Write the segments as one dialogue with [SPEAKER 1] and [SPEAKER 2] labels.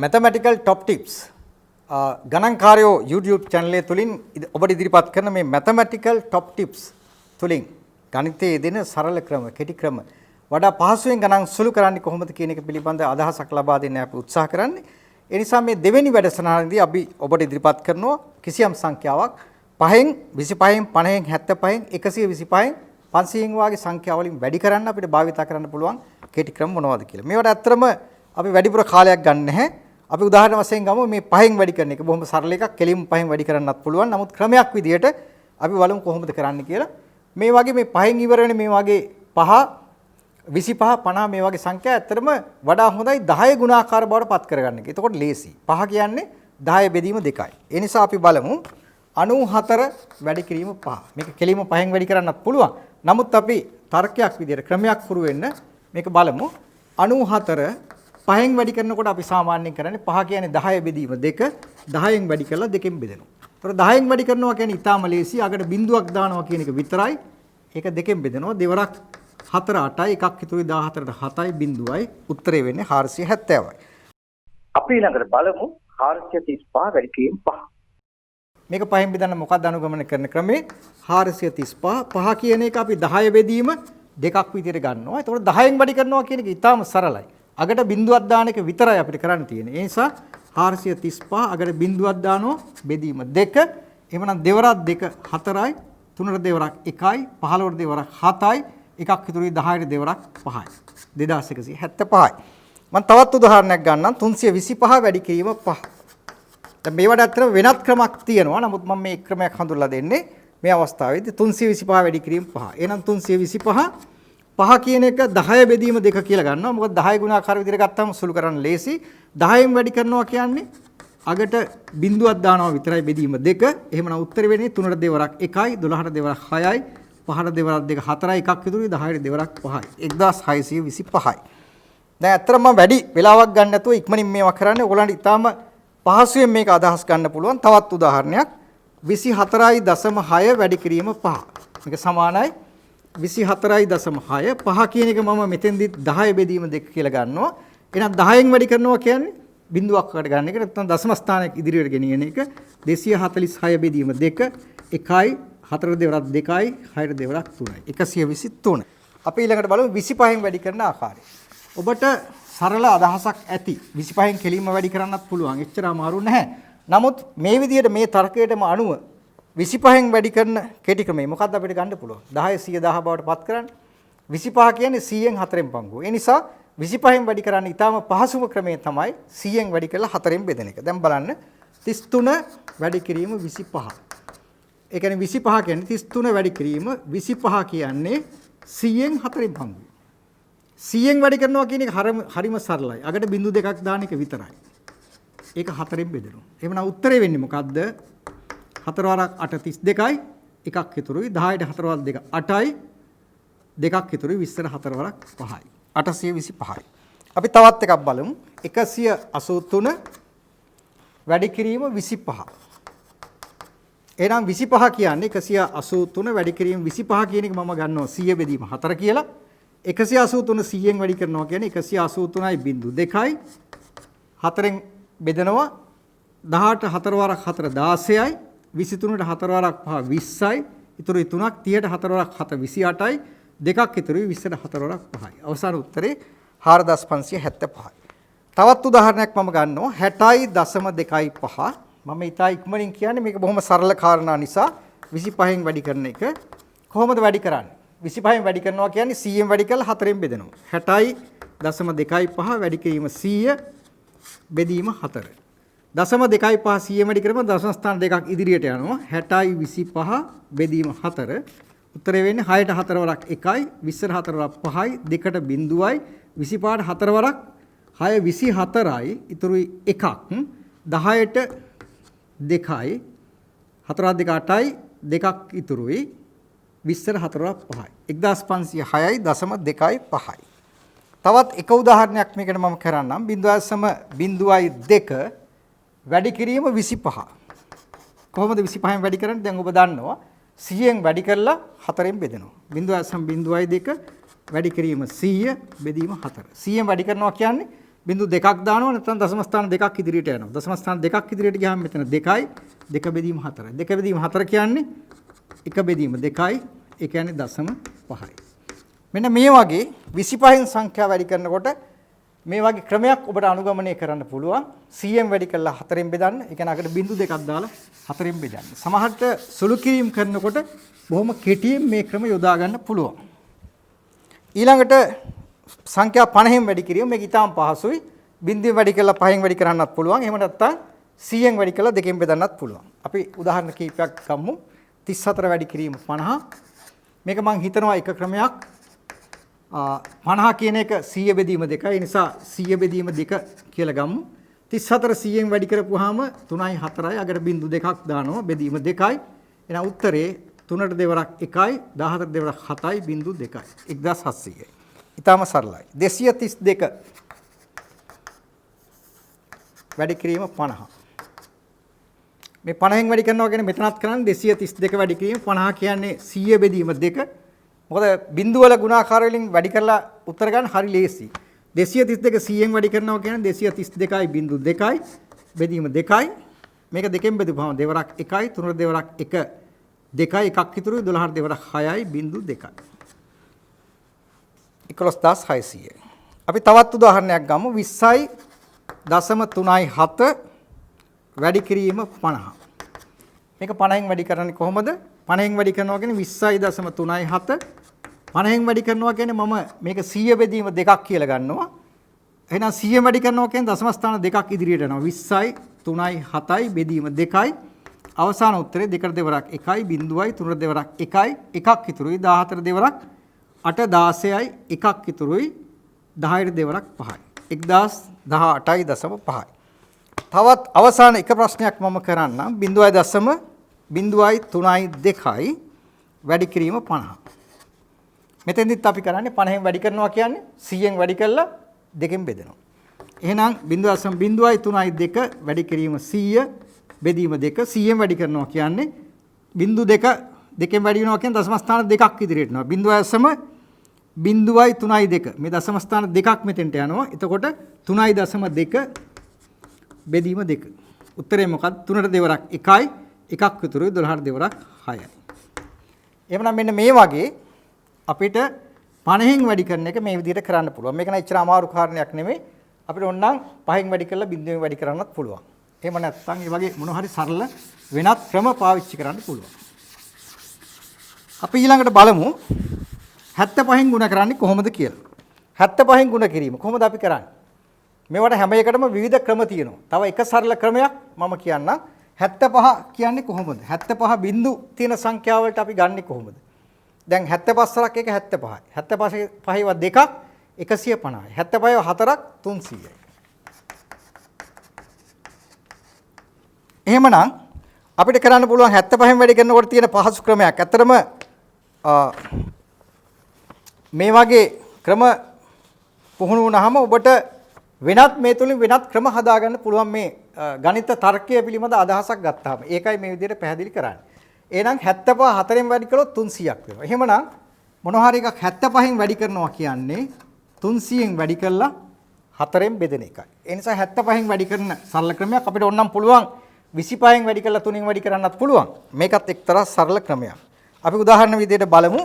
[SPEAKER 1] mathematical top tips ගණන්කාරයෝ YouTube channel එක තුලින් ඔබට ඉදිරිපත් කරන මේ mathematical top tips තුලින් ගණිතයේ දෙන සරල ක්‍රම කෙටි ක්‍රම වඩා පහසුවෙන් ගණන් සුළු කරන්නේ කොහොමද කියන එක පිළිබඳ අදහසක් ලබා දෙන්න අපි උත්සාහ කරන්නේ. ඒ නිසා මේ දෙවෙනි වැඩසටහනේදී අපි ඔබට ඉදිරිපත් කරනවා කිසියම් සංඛ්‍යාවක් 5න් 25න් 50න් 75න් 125න් 500න් වගේ සංඛ්‍යා වලින් වැඩි කරන්න අපිට භාවිත කරන්න පුළුවන් කෙටි ක්‍රම මොනවද කියලා. මේවට ඇත්තටම අපි වැඩිපුර කාලයක් ගන්න නැහැ. අපි උදාහරණ වශයෙන් ගමු මේ 5න් වැඩි කරන එක. බොහොම සරල එකක්. කෙලින්ම 5න් වැඩි කරන්නත් පුළුවන්. නමුත් ක්‍රමයක් විදියට අපි බලමු කොහොමද කරන්න කියලා. මේ වගේ මේ 5න් ඉවර වෙන මේ වගේ 5 25 50 මේ වගේ සංඛ්‍යා ඇත්තටම වඩා හොඳයි 10 ගුණාකාර බවට පත් කරගන්න එක. එතකොට ලේසි. 5 කියන්නේ 10 බෙදීම 2යි. ඒ නිසා අපි බලමු 94 වැඩි කිරීම 5. මේක කෙලින්ම 5න් වැඩි කරන්නත් පුළුවන්. නමුත් අපි තර්කයක් විදියට ක්‍රමයක් පුරු වෙන්න මේක බලමු. 94 5න් වැඩි කරනකොට අපි සාමාන්‍යයෙන් කරන්නේ 5 කියන්නේ 10 බෙදීම 2 10න් වැඩි කරලා 2න් බෙදෙනවා. ඒතර 10න් වැඩි කරනවා කියන්නේ ඊටාම ලේසි. අගට බිඳුවක් දානවා කියන එක විතරයි. ඒක 2න් බෙදෙනවා. දෙවරක් 4 8යි එකක් ඉතුරුයි 14ට 7යි බිඳුවයි. උත්තරේ වෙන්නේ 470යි.
[SPEAKER 2] අපි ඊළඟට බලමු 435 වැඩි කිරීම 5.
[SPEAKER 1] මේක 5න් බෙදන්න මොකක්ද අනුගමනය කරන ක්‍රමේ 435 5 කියන එක අපි 10 බෙදීම දෙකක් විදියට ගන්නවා. ඒතකොට 10න් වැඩි කරනවා කියන එක ඊටාම සරලයි. අගට බිඳුවක් දාන එක විතරයි අපිට කරන්න තියෙන්නේ. ඒ නිසා 435 අගට බිඳුවක් දානවා බෙදීම 2. එහෙමනම් දෙවරක් 2 4යි 3ට දෙවරක් 1යි 15ට දෙවරක් 7යි එකක් ඉතුරුයි 10ට දෙවරක් 5යි 2175යි. මම තවත් උදාහරණයක් ගන්නම් 325 වැඩි කිරීම 5. දැන් මේවට අතර වෙනත් ක්‍රමයක් තියෙනවා. නමුත් මම මේ ක්‍රමයක් හඳුන්වලා දෙන්නේ මේ අවස්ථාවේදී 325 වැඩි කිරීම 5. එහෙනම් 325 5 කියන එක 10 බෙදීම 2 කියලා ගන්නවා. මොකද 10 ගුණාකාර විදිහට ගත්තාම සුළු කරන්න ලේසි. 10න් වැඩි කරනවා කියන්නේ අගට බිඳුවක් දානවා විතරයි බෙදීම 2. එහෙමනම් උත්තර වෙන්නේ 3ට දෙවරක් 1යි 12ට දෙවරක් 6යි 5ට දෙවරක් 2 4යි එකක් ඉතුරුයි 10ට දෙවරක් 5යි 1625යි. දැන් අත්‍තරම වැඩි වෙලාවක් ගන්න නැතුව ඉක්මනින් මේවා කරන්නේ. ඔයගොල්ලන්ට ඉතාලම පහසුවෙන් මේක අදහස් ගන්න පුළුවන්. තවත් උදාහරණයක් 24.6 වැඩි කිරීම 5. මේක සමානයි 24.6 5 කියන එක මම මෙතෙන්දි 10 බෙදීම 2 කියලා ගන්නවා. එහෙනම් 10න් වැඩි කරනවා කියන්නේ බිඳුවක් වකට ගන්න එක. නැත්නම් දශම ස්ථානයක් ඉදිරියට ගෙනියන එක. 246 බෙදීම 2 1යි 4 දෙවරක් 2යි 6 දෙවරක් 3යි 123. අපි ඊළඟට බලමු 25න් වැඩි කරන ආකාරය. ඔබට සරල අදහසක් ඇති. 25න් කෙලින්ම වැඩි කරන්නත් පුළුවන්. එච්චර අමාරු නැහැ. නමුත් මේ විදිහට මේ තර්කයටම අනුව 25න් වැඩි කරන කෙටි ක්‍රමය මොකක්ද අපිට ගන්න පුළුවන්? 10 100 බවට පත් කරන්න. 25 කියන්නේ 100න් 4න් පංගුව. ඒ නිසා 25න් වැඩි කරන්න ඊටාම පහසුම ක්‍රමය තමයි 100න් වැඩි කරලා 4න් බෙදෙන එක. දැන් බලන්න 33 වැඩි කිරීම 25. ඒ කියන්නේ 25 කියන්නේ 33 වැඩි කිරීම 25 කියන්නේ 100න් 4න් පංගුව. 100න් වැඩි කරනවා කියන එක හරිම සරලයි. අගට බිඳු දෙකක් දාන එක විතරයි. ඒක 4න් බෙදෙනවා. එහෙනම් උත්තරේ වෙන්නේ මොකද්ද? 4 වරක් 8 32යි එකක් ඉතුරුයි 10ට 4 වරක් 2 8යි දෙකක් ඉතුරුයි 20ට 4 වරක් 5යි 825යි. අපි තවත් එකක් බලමු 183 වැඩි කිරීම 25. එහෙනම් 25 කියන්නේ 183 වැඩි කිරීම 25 කියන එක මම ගන්නවා 100 බෙදීම 4 කියලා. 183 100න් වැඩි කරනවා කියන්නේ 183යි බිඳු 2යි 4න් බෙදනවා 18ට 4 වරක් 4 16යි 23ට 4 වරක් 5 20යි ඉතුරුයි 3ක් 30ට 4 වරක් 7 28යි දෙකක් ඉතුරුයි 20ට 4 වරක් 5යි. අවසාන උත්තරේ 4575යි. තවත් උදාහරණයක් මම ගන්නවා 60.25. මම ඊට ඉක්මනින් කියන්නේ මේක බොහොම සරල කාරණා නිසා 25න් වැඩි කරන එක කොහොමද වැඩි කරන්නේ? 25න් වැඩි කරනවා කියන්නේ 100න් වැඩි කරලා 4න් බෙදෙනවා. 60.25 වැඩි කිරීම 100 බෙදීම 4. දශම 2.5 100 වැඩි කරම දශම ස්ථාන දෙකක් ඉදිරියට යනවා. 60යි 25 බෙදීම 4. උත්තරේ වෙන්නේ 6ට 4 වරක් 1යි 20ට 4 වරක් 5යි 2ට බිඳුවයි 25ට 4 වරක් 6 24යි ඉතුරුයි 1ක් 10ට 2යි 4 2 8යි දෙකක් ඉතුරුයි 20ට 4 වරක් 5යි 1506යි දශම 2.5යි. තවත් එක උදාහරණයක් මේකට මම කරන්නම් 0.02 වැඩි කිරීම 25. කොහොමද 25න් වැඩි කරන්නේ? දැන් ඔබ දන්නවා 100න් වැඩි කරලා 4න් බෙදෙනවා. 0.02 වැඩි කිරීම 100 බෙදීම 4. 100න් වැඩි කරනවා කියන්නේ බිංදු දෙකක් දානවා නැත්නම් දශම ස්ථාන දෙකක් ඉදිරියට යනවා. දශම ස්ථාන දෙකක් ඉදිරියට ගියාම මෙතන 2යි 2 බෙදීම 4යි. 2 බෙදීම 4 කියන්නේ 1 බෙදීම 2යි. ඒ කියන්නේ දශම 5යි. මෙන්න මේ වගේ 25න් සංඛ්‍යා වැඩි කරනකොට මේ වගේ ක්‍රමයක් ඔබට අනුගමනය කරන්න පුළුවන්. 100න් වැඩි කරලා 4න් බෙදන්න. ඒ කියන්නේ අකට බිංදු දෙකක් දාලා 4න් බෙදන්න. සමහරට සුළු කිරීම කරනකොට බොහොම කෙටියෙන් මේ ක්‍රම යොදා ගන්න පුළුවන්. ඊළඟට සංඛ්‍යා 50න් වැඩි කිරීම මේක ඊටාම් පහසුයි. බිංදුවෙන් වැඩි කරලා 5න් වැඩි කරන්නත් පුළුවන්. එහෙම නැත්නම් 100න් වැඩි කරලා 2න් බෙදන්නත් පුළුවන්. අපි උදාහරණ කිහිපයක් ගමු. 34 වැඩි කිරීම 50. මේක මම හිතනවා එක ක්‍රමයක්. 50 කියන එක 100 බෙදීම 2යි. ඒ නිසා 100 බෙදීම 2 කියලා ගමු. 34 100න් වැඩි කරපුවාම 3යි 4යි අගට බිංදු දෙකක් දානවා. බෙදීම 2යි. එහෙනම් උත්තරේ 3ට දෙවරක් 1යි 14ට දෙවරක් 7යි බිංදු 2යි. 1700යි. ඊටම සරලයි. 232 වැඩි කිරීම 50. මේ 50න් වැඩි කරනවා කියන්නේ මෙතනත් කරන්නේ 232 වැඩි කිරීම 50 කියන්නේ 100 බෙදීම 2. මොකද බිංදු වල ගුණාකාර වලින් වැඩි කරලා උත්තර ගන්න හරි ලේසි. 232 100න් වැඩි කරනවා කියන්නේ 232යි බිංදු 2යි බෙදීම 2යි. මේක දෙකෙන් බෙදුවම දෙවරක් 1යි 3 දෙවරක් 1 2යි එකක් ඉතුරුයි 12 දෙවරක් 6යි බිංදු 2යි. 11600. අපි තවත් උදාහරණයක් ගමු 20යි 0.37 වැඩි කිරීම 50. මේක 50න් වැඩි කරන්නේ කොහොමද? 50න් වැඩි කරනවා කියන්නේ 20.37 50න් වැඩි කරනවා කියන්නේ මම මේක 100 බෙදීම 2ක් කියලා ගන්නවා. එහෙනම් 100 වැඩි කරනවා කියන්නේ දශම ස්ථාන දෙකක් ඉදිරියට යනවා. 20යි 3යි 7යි බෙදීම 2යි. අවසාන උත්තරේ 2ට දෙවරක් 1යි බිංදුවයි 3ට දෙවරක් 1යි එකක් ඉතුරුයි 14ට දෙවරක් 8 16යි එකක් ඉතුරුයි 10ට දෙවරක් 5යි. 1018.5යි. තවත් අවසාන එක ප්‍රශ්නයක් මම කරන්නම්. 0.03යි වැඩි කිරීම 50. මෙතෙන්දිත් අපි කරන්නේ 50න් වැඩි කරනවා කියන්නේ 100න් වැඩි කරලා 2න් බෙදනවා. එහෙනම් 0.03යි 2 වැඩි කිරීම 100 බෙදීම 2 100න් වැඩි කරනවා කියන්නේ 0.2 2න් වැඩි වෙනවා කියන්නේ දශම ස්ථාන දෙකක් ඉදිරියට යනවා. 0.03යි 2 මේ දශම ස්ථාන දෙකක් මෙතෙන්ට යනවා. එතකොට 3.2 බෙදීම 2. උත්තරේ මොකක්ද? 3ට දෙවරක් 1යි එකක් විතරුයි 12ට දෙවරක් 6යි. එහෙනම් මෙන්න මේ වගේ අපිට 50න් වැඩි කරන එක මේ විදිහට කරන්න පුළුවන්. මේක නම් ඉච්චර අමාරු කාරණයක් නෙමෙයි. අපිට ඕනනම් 5න් වැඩි කරලා බිංදුවෙන් වැඩි කරන්නත් පුළුවන්. එහෙම නැත්නම් මේ වගේ මොන හරි සරල වෙනත් ක්‍රම පාවිච්චි කරන්න පුළුවන්. අපි ඊළඟට බලමු 75න් ගුණ කරන්නේ කොහොමද කියලා. 75න් ගුණ කිරීම කොහොමද අපි කරන්නේ? මේවට හැම එකටම විවිධ ක්‍රම තියෙනවා. තව එක සරල ක්‍රමයක් මම කියන්නම්. 75 කියන්නේ කොහොමද? 75 බිංදු තියෙන සංඛ්‍යාවලට අපි ගන්නෙ කොහොමද? දැන් 75 සරක් එක 75යි. 75 පහේව දෙකක් 150යි. 75ව හතරක් 300යි. එහෙමනම් අපිට කරන්න පුළුවන් 75න් වැඩි කරනකොට තියෙන පහසු ක්‍රමයක්. ඇත්තටම මේ වගේ ක්‍රම පුහුණු වුණාම ඔබට වෙනත් මේ තුලින් වෙනත් ක්‍රම හදාගන්න පුළුවන් මේ ගණිත තර්කය පිළිබඳ අදහසක් ගත්තාම. ඒකයි මේ විදිහට පැහැදිලි කරන්නේ. එහෙනම් 75 4න් වැඩි කළොත් 300ක් වෙනවා. එහෙමනම් මොනවා හරි එකක් 75න් වැඩි කරනවා කියන්නේ 300න් වැඩි කළා 4න් බෙදෙන එකයි. ඒ නිසා 75න් වැඩි කරන සරල ක්‍රමයක් අපිට ඕනම් පුළුවන් 25න් වැඩි කළා 3න් වැඩි කරන්නත් පුළුවන්. මේකත් එක්තරා සරල ක්‍රමයක්. අපි උදාහරණ විදිහට බලමු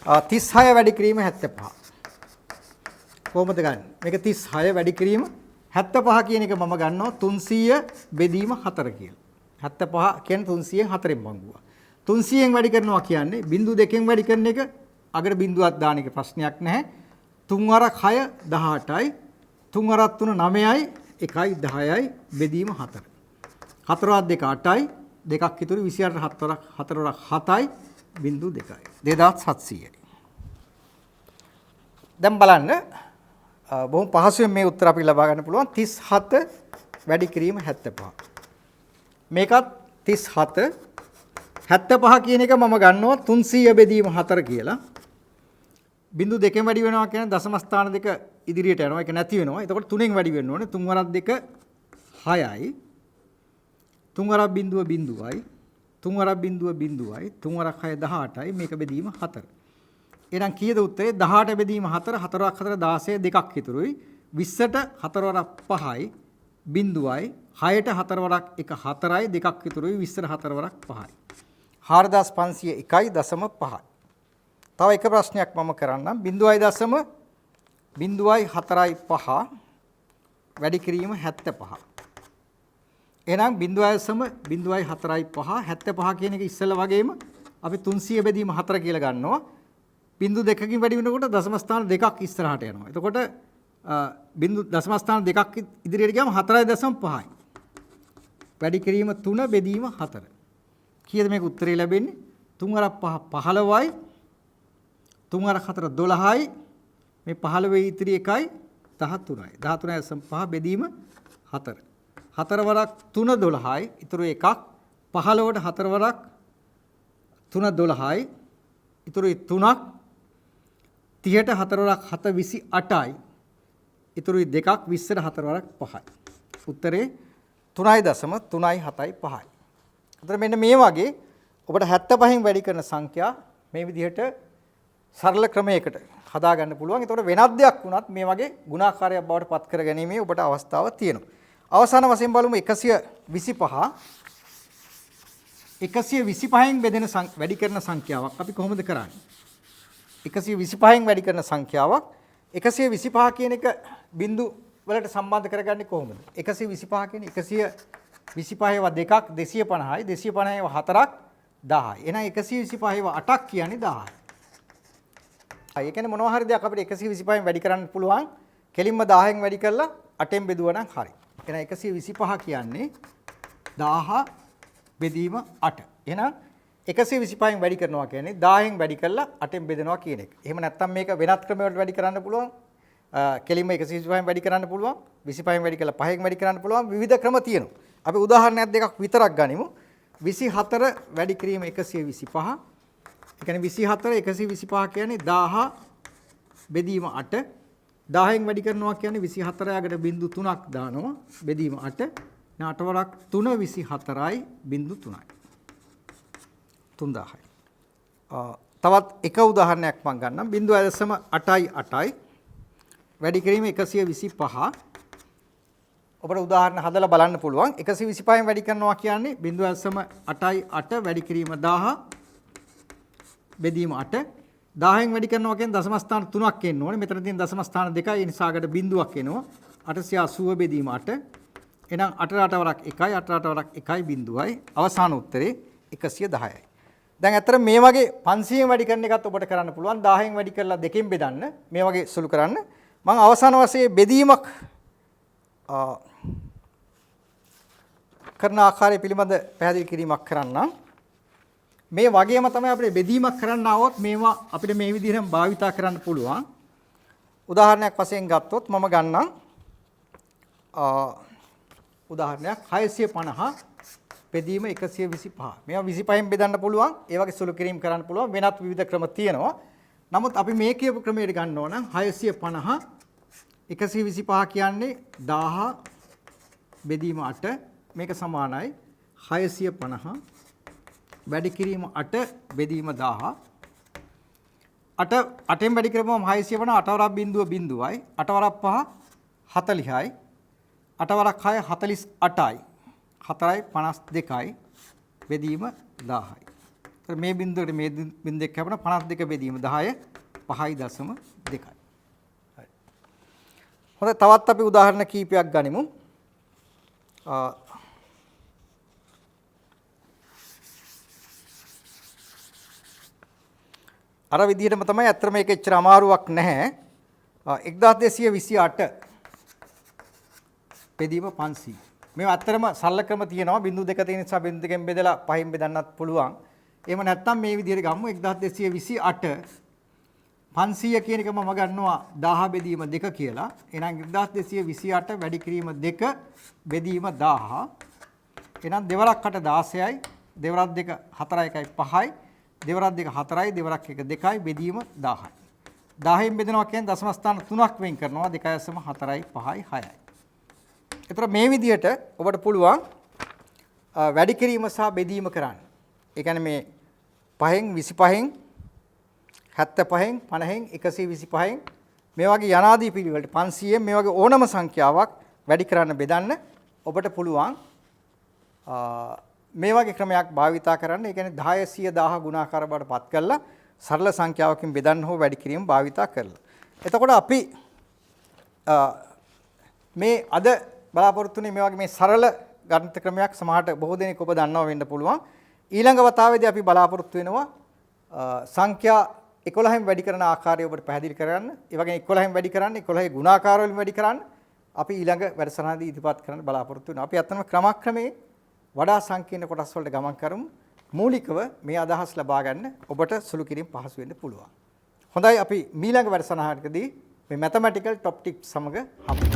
[SPEAKER 1] 36 වැඩි කිරීම 75. කොහොමද ගන්නේ? මේක 36 වැඩි කිරීම 75 කියන එක මම ගන්නවා 300 බෙදීම 4 කියලා. 75 කියන්නේ 300න් 4න් බංගුවා. 300න් වැඩි කරනවා කියන්නේ බිංදු දෙකෙන් වැඩි කරන එක අගට බිංදුවක් දාන එක ප්‍රශ්නයක් නැහැ. 3 වරක් 6 18යි 3 වරක් 3 9යි 1යි 10යි බෙදීම 4. 4 වරක් 2 8යි දෙකක් ඉතුරු 28ට 7 වරක් 4 වරක් 7යි බිංදු 2යි 2700යි. දැන් බලන්න බොහොම පහසුවෙන් මේ උත්තර අපි ලබා ගන්න පුළුවන් 37 වැඩි කිරීම 75. මේකත් 37 75 කියන එක මම ගන්නවා 300 බෙදීම 4 කියලා. බිංදු දෙකෙන් වැඩි වෙනවා කියන්නේ දශම ස්ථාන දෙක ඉදිරියට යනවා. ඒක නැති වෙනවා. එතකොට 3ෙන් වැඩි වෙන්න ඕනේ. 3 වරක් 2 6යි. 3 වරක් බිංදුව බිංදුවයි. 3 වරක් බිංදුව බිංදුවයි. 3 වරක් 6 18යි. මේක බෙදීම 4. එහෙනම් කීයද උත්තරේ? 18 බෙදීම 4 4ක් 4 16 දෙකක් ඉතුරුයි. 20ට 4 වරක් 5යි බිඳුවයි 6ට 4 වරක් 1 4යි දෙකක් ඉතුරුයි 20ට 4 වරක් 5යි 4501.5. තව එක ප්‍රශ්නයක් මම කරන්නම් 0.4.5 වැඩි කිරීම 75. එහෙනම් 0.4.5 75 කියන එක ඉස්සෙල්ලා වගේම අපි 300 බෙදීම 4 කියලා ගන්නවා. බිංදු දෙකකින් වැඩි වෙනකොට දශම ස්ථාන දෙකක් ඉස්සරහට යනවා. එතකොට බිංදු දශම ස්ථාන දෙකක් ඉදිරියට ගියාම 4.5යි. වැඩි කිරීම 3 බෙදීම 4. කීයද මේක උත්තරේ ලැබෙන්නේ? 3 වරක් 5 15යි. 3 වරක් 4 12යි. මේ 15 ඉතිරි එකයි 13යි. 13.5 බෙදීම 4. 4 වරක් 3 12යි. ඉතුරු එකක් 15ට 4 වරක් 3 12යි. ඉතුරු 3ක් 30ට 4 වරක් 7 28යි. ඉතුරු දෙකක් 20ට 4 වරක් 5යි. උත්තරේ 3.375යි. අතන මෙන්න මේ වගේ ඔබට 75න් වැඩි කරන සංඛ්‍යා මේ විදිහට සරල ක්‍රමයකට හදා ගන්න පුළුවන්. ඒතකොට වෙනත් දෙයක් වුණත් මේ වගේ ගුණාකාරයක් බවට පත් කර ගැනීමේ ඔබට අවස්ථාවක් තියෙනවා. අවසාන වශයෙන් බලමු 125 125න් බෙදෙන වැඩි කරන සංඛ්‍යාවක් අපි කොහොමද කරන්නේ? 125න් වැඩි කරන සංඛ්‍යාවක් 125 කියන එක බිංදු වලට සම්බන්ධ කරගන්නේ කොහොමද? 125 කියන්නේ 125 ඒවා දෙකක් 250යි 250 ඒවා හතරක් 10යි. එහෙනම් 125 ඒවා 8ක් කියන්නේ 10යි. ඒ කියන්නේ මොනවා හරි දෙයක් අපිට 125න් වැඩි කරන්න පුළුවන්. කෙලින්ම 10න් වැඩි කරලා 8න් බෙදුවා නම් හරි. එහෙනම් 125 කියන්නේ 1000 බෙදීම 8. එහෙනම් 125න් වැඩි කරනවා කියන්නේ 10න් වැඩි කරලා 8න් බෙදනවා කියන එක. එහෙම නැත්නම් මේක වෙනත් ක්‍රමයකට වැඩි කරන්න පුළුවන්. කෙලින්ම 125න් වැඩි කරන්න පුළුවන්. 25න් වැඩි කරලා 5න් වැඩි කරන්න පුළුවන්. විවිධ ක්‍රම තියෙනවා. අපි උදාහරණයක් දෙකක් විතරක් ගනිමු. 24 වැඩි කිරීම 125. ඒ කියන්නේ 24 125 කියන්නේ 1000 බෙදීම 8. 10න් වැඩි කරනවා කියන්නේ 24 යකට බිංදු 3ක් දානවා. බෙදීම 8. 8 වරක් 3 24යි බිංදු 3යි. 3000යි. තවත් එක උදාහරණයක් මම ගන්නම්. 0.8යි වැඩි කිරීම 125. ඔබට උදාහරණ හදලා බලන්න පුළුවන්. 125න් වැඩි කරනවා කියන්නේ 0.8 වැඩි කිරීම 1000 බෙදීම 8. 10න් වැඩි කරනවා කියන්නේ දශම ස්ථාන 3ක් එන්න ඕනේ. මෙතන තියෙන දශම ස්ථාන 2යි. ඒ නිසා අකට බිංදුවක් එනවා. 880 බෙදීම 8. එහෙනම් 8 වරක් 1යි 8 වරක් 1යි බිංදුවයි. අවසාන උත්තරේ 110යි. දැන් අතර මේ වගේ 500න් වැඩි කරන එකත් ඔබට කරන්න පුළුවන්. 1000න් වැඩි කරලා දෙකෙන් බෙදන්න. මේ වගේ සුළු කරන්න. මම අවසාන වශයෙන් බෙදීමක් කරන ආකාරය පිළිබඳ පැහැදිලි කිරීමක් කරන්නම්. මේ වගේම තමයි අපිට බෙදීමක් කරන්න આવොත් මේවා අපිට මේ විදිහටම භාවිතා කරන්න පුළුවන්. උදාහරණයක් වශයෙන් ගත්තොත් මම ගන්නම් උදාහරණයක් 650 බෙදීම 125. මේවා 25න් බෙදන්න පුළුවන්. ඒ වගේ සුළු කිරීම කරන්න පුළුවන්. වෙනත් විවිධ ක්‍රම තියෙනවා. නමුත් අපි මේ කියපු ක්‍රමයට ගන්න ඕන නම් 650 125 කියන්නේ 1000 බෙදීම 8 මේක සමානයි 650 වැඩි කිරීම 8 බෙදීම 1000 8න් වැඩි කරපුවම 650 8 වරක් බිංදුව බිංදුවයි 8 වරක් 5 40යි 8 වරක් 6 48යි 4යි 52යි බෙදීම 1000යි. ඒතර මේ බිංදුවට මේ බිංදුව එක්ක අපිට 52 බෙදීම 10 5.2යි. හරි. හොඳයි තවත් අපි උදාහරණ කීපයක් ගනිමු. අර විදිහටම තමයි අත්‍තර මේක එච්චර අමාරුවක් නැහැ. 1228 බෙදීම 500. මේ අත්‍තරම සරල ක්‍රම තියෙනවා. බිංදු දෙක තියෙන නිසා බිංදු දෙකෙන් බෙදලා පහෙන් බෙදන්නත් පුළුවන්. එහෙම නැත්නම් මේ විදිහට ගමු 1228 500 කියන එක මම ගන්නවා 1000 බෙදීම 2 කියලා. එහෙනම් 1228 වැඩි කිරීම 2 බෙදීම 1000. එහෙනම් දෙවරක් 8 16යි. දෙවරක් 2 4 1යි 5යි. දෙවරක් 2 4යි. දෙවරක් 1 2යි බෙදීම 1000යි. 10න් බෙදනවා කියන්නේ දශම ස්ථාන 3ක් වෙන් කරනවා. 2.4යි 5යි 6යි. ඒතර මේ විදිහට ඔබට පුළුවන් වැඩි කිරීම සහ බෙදීම කරන්න. ඒ කියන්නේ මේ 5න් 25න් 75න් 50න් 125න් මේ වගේ යනාදී පිළිවෙලට 500න් මේ වගේ ඕනම සංඛ්‍යාවක් වැඩි කරන්න බෙදන්න ඔබට පුළුවන් මේ වගේ ක්‍රමයක් භාවිතා කරන්න. ඒ කියන්නේ 10 100 1000 ගුණාකාර බවට පත් කරලා සරල සංඛ්‍යාවකින් බෙදන්න හෝ වැඩි කිරීම භාවිතා කරලා. එතකොට අපි මේ අද බලාපොරොත්තු වෙන්නේ මේ වගේ මේ සරල ගණිත ක්‍රමයක් සමහරට බොහෝ දෙනෙක් ඔබ දන්නවා වෙන්න පුළුවන්. ඊළඟ වතාවේදී අපි බලාපොරොත්තු වෙනවා සංඛ්‍යා 11න් වැඩි කරන ආකාරය ඔබට පැහැදිලි කරගන්න. ඒ වගේම 11න් වැඩි කරන්න 11 ගුණාකාර වලින් වැඩි කරන්න අපි ඊළඟ වැඩසටහනදී ඉදිරිපත් කරන්න බලාපොරොත්තු වෙනවා. අපි අතනම ක්‍රමක්‍රමයෙන් වඩා සංකීර්ණ කොටස් වලට ගමන් කරමු. මූලිකව මේ අදහස් ලබා ගන්න ඔබට සුළු කිරීම පහසු වෙන්න පුළුවන්. හොඳයි අපි ඊළඟ වැඩසටහනකදී මේ මැතමැටිකල් টොප් ටිප්ස් සමග හමු.